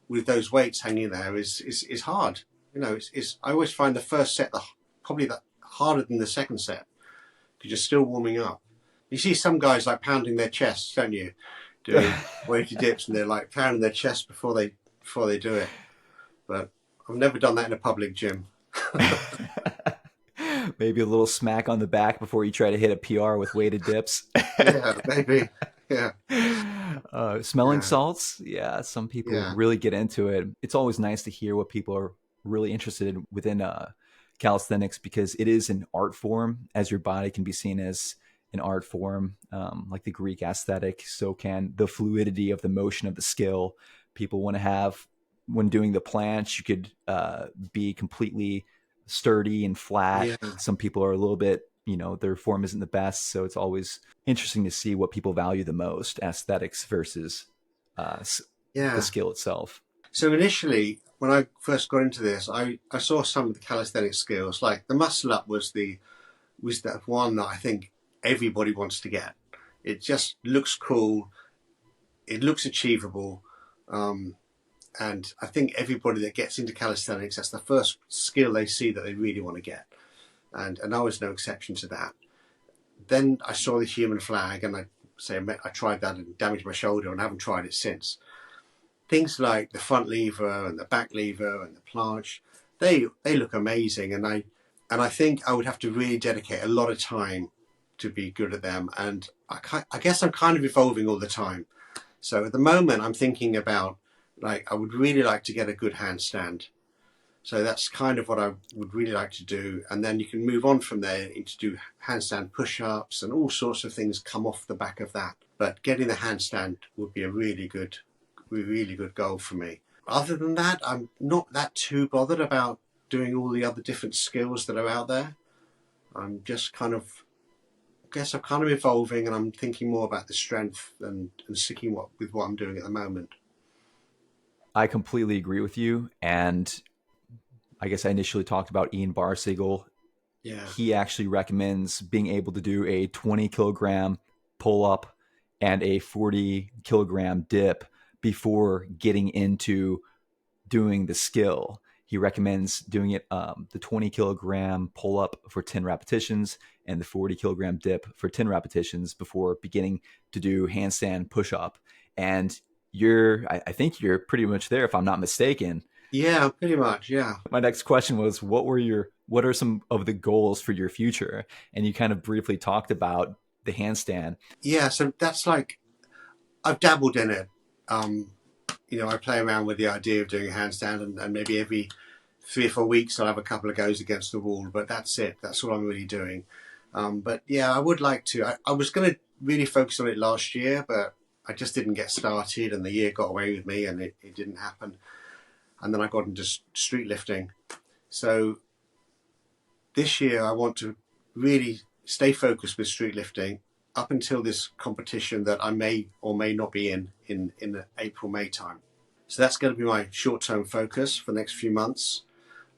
with those weights hanging there is hard. You know, it's I always find the first set probably the harder than the second set because you're still warming up. You see some guys like pounding their chests, don't you? Doing weighted dips and they're like pounding their chest before they do it. But I've never done that in a public gym. Maybe a little smack on the back before you try to hit a PR with weighted dips. Yeah, maybe. Yeah, Smelling yeah, salts, yeah, some people yeah, really get into it. It's always nice to hear what people are really interested in within calisthenics, because it is an art form, as your body can be seen as an art form, like the Greek aesthetic. So can the fluidity of the motion of the skill. People want to have, when doing the planche, you could be completely sturdy and flat. yeah, Some people are a little bit, their form isn't the best. So it's always interesting to see what people value the most, aesthetics versus uh, the yeah. skill itself. So initially, when I first got into this, I saw some of the calisthenic skills. Like the muscle up was that one that I think everybody wants to get. It just looks cool. It looks achievable. Um, and I think everybody that gets into calisthenics, that's the first skill they see that they really want to get. And I was no exception to that. Then I saw the human flag, and I tried that and damaged my shoulder, and I haven't tried it since. Things like the front lever and the back lever and the planche, they look amazing, and I think I would have to really dedicate a lot of time to be good at them. And I guess I'm kind of evolving all the time. So at the moment, I'm thinking about like I would really like to get a good handstand. So that's kind of what I would really like to do. And then you can move on from there into do handstand push-ups and all sorts of things come off the back of that. But getting the handstand would be a really good goal for me. Other than that, I'm not that too bothered about doing all the other different skills that are out there. I'm just kind of, I guess I'm kind of evolving and I'm thinking more about the strength and sticking with what I'm doing at the moment. I completely agree with you. And I guess I initially talked about Ian Barsiegel. Yeah. He actually recommends being able to do a 20-kilogram pull up and a 40-kilogram dip before getting into doing the skill. He recommends doing it the 20-kilogram pull up for 10 repetitions and the 40-kilogram dip for 10 repetitions before beginning to do handstand push up. And I think you're pretty much there, if I'm not mistaken. Yeah, pretty much. Yeah. My next question was, what are some of the goals for your future? And you kind of briefly talked about the handstand. Yeah. So that's like, I've dabbled in it. I play around with the idea of doing a handstand and maybe every 3 or 4 weeks I'll have a couple of goes against the wall, but that's it. That's all I'm really doing. But yeah, I would like to. I was going to really focus on it last year, but I just didn't get started and the year got away with me and it didn't happen. And then I got into street lifting. So this year I want to really stay focused with street lifting up until this competition that I may or may not be in the April, May time. So that's going to be my short-term focus for the next few months.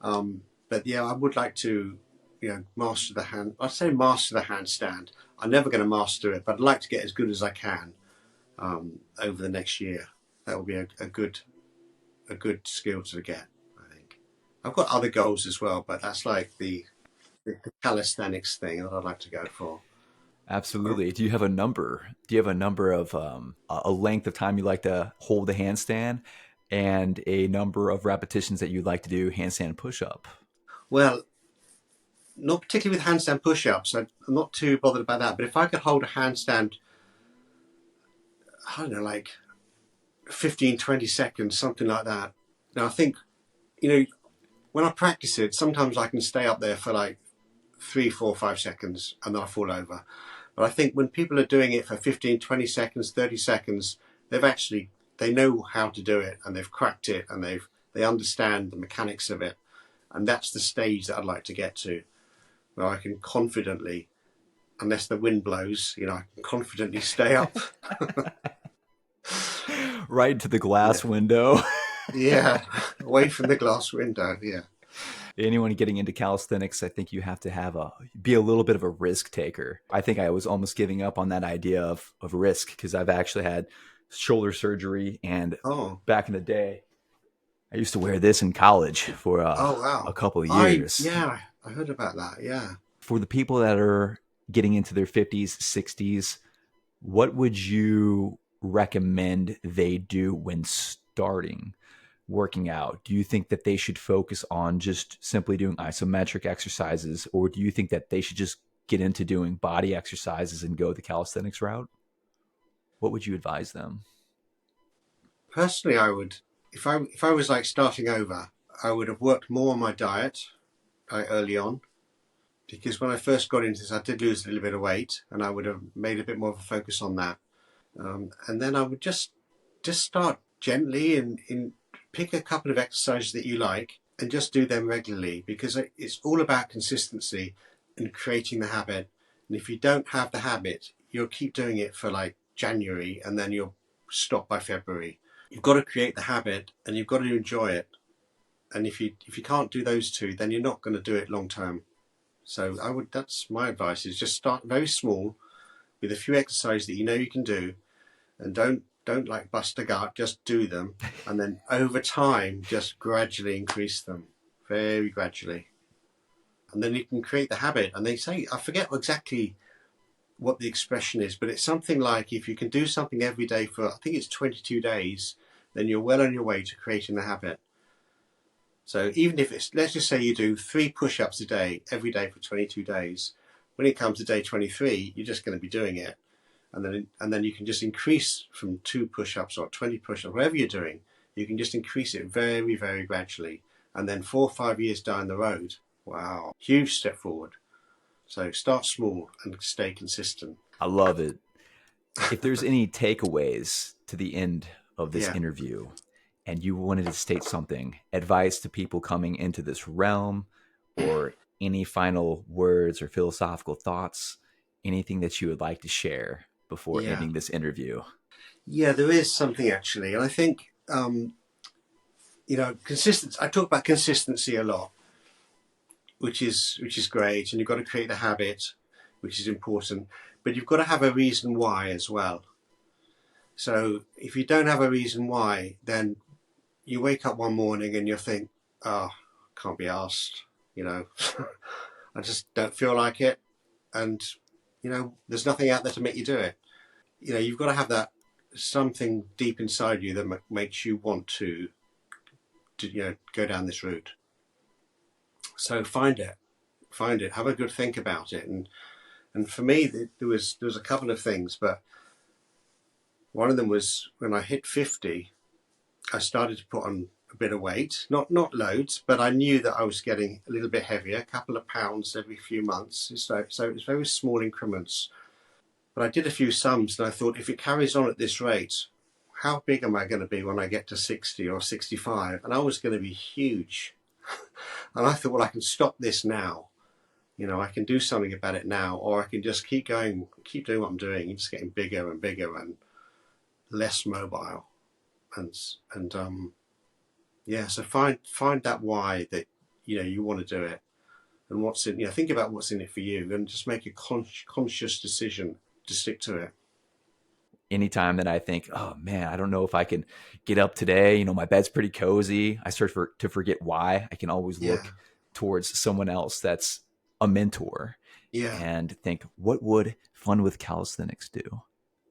But yeah, I would like to, master master the handstand. I'm never going to master it, but I'd like to get as good as I can over the next year. That will be a good skill to get, I think. I've got other goals as well, but that's like the calisthenics thing that I'd like to go for. Absolutely. Do you have a number? Do you have a number of a length of time you like to hold the handstand and a number of repetitions that you'd like to do handstand push up? Well, not particularly with handstand push-ups. I'm not too bothered about that. But if I could hold a handstand, I don't know, like 15, 20 seconds, something like that. Now I think, when I practice it, sometimes I can stay up there for like 3, 4, 5 seconds and then I fall over. But I think when people are doing it for 15, 20 seconds, 30 seconds, they know how to do it and they've cracked it and they understand the mechanics of it. And that's the stage that I'd like to get to, where I can confidently, unless the wind blows, I can confidently stay up. Right into the Yeah. glass window. Yeah, away from the glass window. Yeah. Anyone getting into calisthenics, I think you have to be a little bit of a risk taker. I think I was almost giving up on that idea of risk because I've actually had shoulder surgery, and Oh. back in the day, I used to wear this in college for Oh wow. a couple of years. I heard about that. Yeah. For the people that are getting into their 50s, 60s, what would you recommend they do when starting working out? Do you think that they should focus on just simply doing isometric exercises, or do you think that they should just get into doing body exercises and go the calisthenics route? What would you advise them? Personally, I would, if I was like starting over, I would have worked more on my diet early on, because when I first got into this, I did lose a little bit of weight, and I would have made a bit more of a focus on that. And then I would just start gently and pick a couple of exercises that you like and just do them regularly, because it's all about consistency and creating the habit. And if you don't have the habit, you'll keep doing it for like January and then you'll stop by February. You've got to create the habit and you've got to enjoy it. And if you can't do those two, then you're not going to do it long term. So that's my advice, is just start very small with a few exercises that you know you can do, and don't like bust a gut, just do them, and then over time just gradually increase them, very gradually, and then you can create the habit. And they say, I forget exactly what the expression is, but it's something like, if you can do something every day for, I think it's 22 days, then you're well on your way to creating the habit. So even if it's, let's just say you do 3 push-ups a day every day for 22 days, when it comes to day 23, you're just going to be doing it. And then you can just increase from 2 push-ups or 20 push-ups, whatever you're doing, you can just increase it very, very gradually. And then 4 or 5 years down the road, wow, huge step forward. So start small and stay consistent. I love it. If there's any takeaways to the end of this interview, and you wanted to state something, advice to people coming into this realm, or any final words or philosophical thoughts, anything that you would like to share before ending this interview? Yeah, there is something actually. And I think, consistency, I talk about consistency a lot, which is great. And you've got to create the habit, which is important, but you've got to have a reason why as well. So if you don't have a reason why, then you wake up one morning and you think, oh, can't be arsed, I just don't feel like it. And, there's nothing out there to make you do it. You've got to have that something deep inside you that makes you want to go down this route. So find it, have a good think about it. And for me, there was a couple of things, but one of them was when I hit 50, I started to put on a bit of weight, not loads, but I knew that I was getting a little bit heavier, a couple of pounds every few months. So it was very small increments. But I did a few sums and I thought, if it carries on at this rate, how big am I going to be when I get to 60 or 65? And I was going to be huge. And I thought, well, I can stop this now. I can do something about it now, or I can just keep going, keep doing what I'm doing, and just getting bigger and bigger and less mobile. So find that why that you want to do it, and what's in. Think about what's in it for you, and just make a conscious decision to stick to it. Anytime that I think, oh man, I don't know if I can get up today, my bed's pretty cozy, I start to forget why. I can always look towards someone else that's a mentor, and think, what would Fun with Calisthenics do?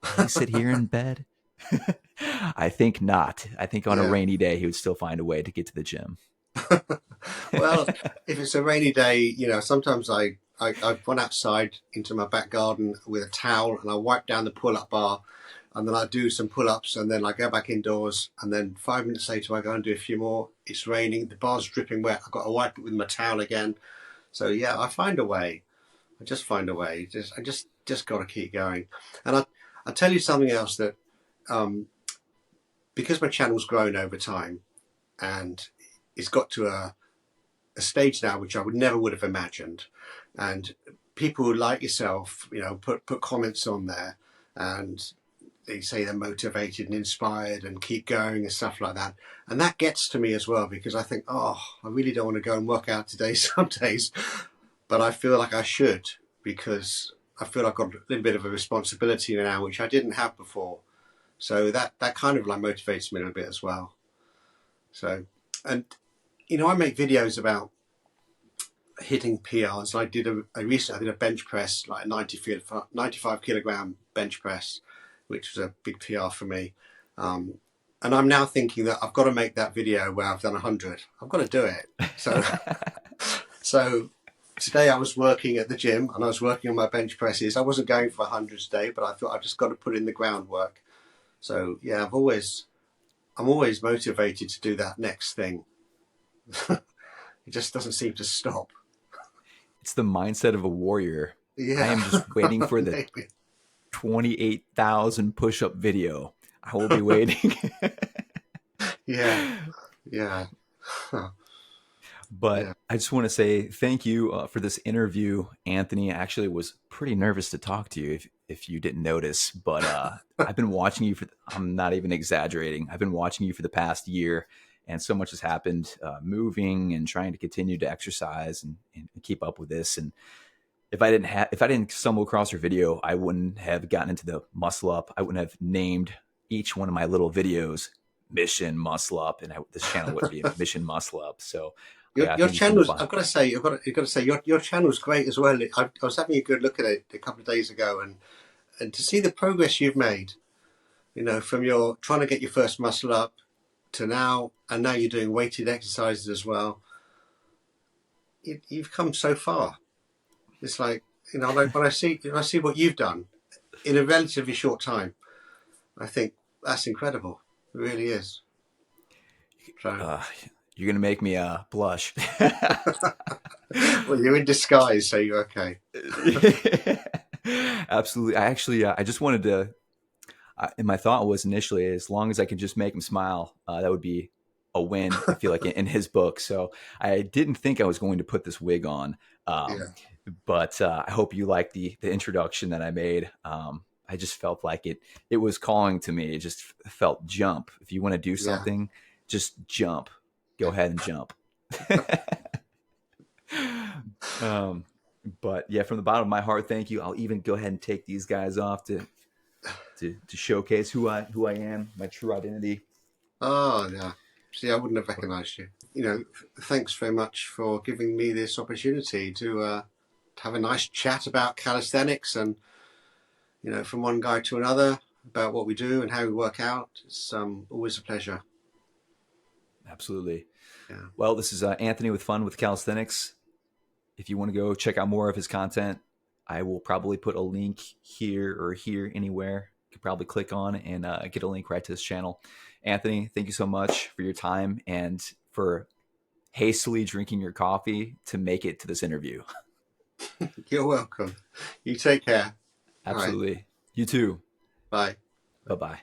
Would he sit here in bed? I think not. I think on a rainy day, he would still find a way to get to the gym. Well, if it's a rainy day, sometimes I've gone outside into my back garden with a towel and I wipe down the pull-up bar, and then I do some pull-ups, and then I go back indoors, and then 5 minutes later I go and do a few more. It's raining, the bar's dripping wet. I've got to wipe it with my towel again. So yeah, I find a way. I just find a way. I just got to keep going. And I'll tell you something else that because my channel's grown over time, and it's got to a stage now which I would have imagined, and people like yourself, put comments on there, and they say they're motivated and inspired and keep going and stuff like that, and that gets to me as well, because I think, oh, I really don't want to go and work out today some days, but I feel like I should, because I feel I've got a little bit of a responsibility now which I didn't have before. So that kind of like motivates me a little bit as well. So, and I make videos about hitting PRs. I recently did a bench press, like a 95 kilogram bench press, which was a big PR for me. And I'm now thinking that I've got to make that video where I've done 100. I've got to do it. So today I was working at the gym and I was working on my bench presses. I wasn't going for 100 today, but I thought I've just got to put in the groundwork. So yeah, I'm always motivated to do that next thing. It just doesn't seem to stop. It's the mindset of a warrior. Yeah. I am just waiting for the 28,000 push-up video. I will be waiting. Yeah. But Yeah. I just want to say thank you for this interview, Anthony. I actually was pretty nervous to talk to you if you didn't notice, but I've been watching you I'm not even exaggerating. I've been watching you for the past year, and so much has happened, moving and trying to continue to exercise and keep up with this. And if I didn't stumble across your video, I wouldn't have gotten into the muscle up. I wouldn't have named each one of my little videos Mission Muscle Up, and this channel would be Mission Muscle Up. So Your channel's, I've got to say, your channel's great as well. I was having a good look at it a couple of days ago, and to see the progress you've made, from your trying to get your first muscle up to now, and now you're doing weighted exercises as well. You've come so far. It's like, like when I see what you've done in a relatively short time, I think that's incredible. It really is. So. You're going to make me blush. Well, you're in disguise, so you're okay. Absolutely. I just wanted to, and my thought was initially, as long as I could just make him smile, that would be a win, I feel like, in his book. So I didn't think I was going to put this wig on. But I hope you like the introduction that I made. I just felt like it was calling to me. It just felt jump. If you want to do something, just jump. Go ahead and jump. But yeah, from the bottom of my heart, thank you. I'll even go ahead and take these guys off to showcase who I am, my true identity. Oh yeah. See, I wouldn't have recognized you. Thanks very much for giving me this opportunity to have a nice chat about calisthenics, and from one guy to another about what we do and how we work out. It's always a pleasure. Absolutely. Yeah. Well, this is Anthony with Fun with Calisthenics. If you want to go check out more of his content, I will probably put a link here or here anywhere. You could probably click on and get a link right to his channel. Anthony, thank you so much for your time and for hastily drinking your coffee to make it to this interview. You're welcome. You take care. Absolutely. Right. You too. Bye. Bye-bye.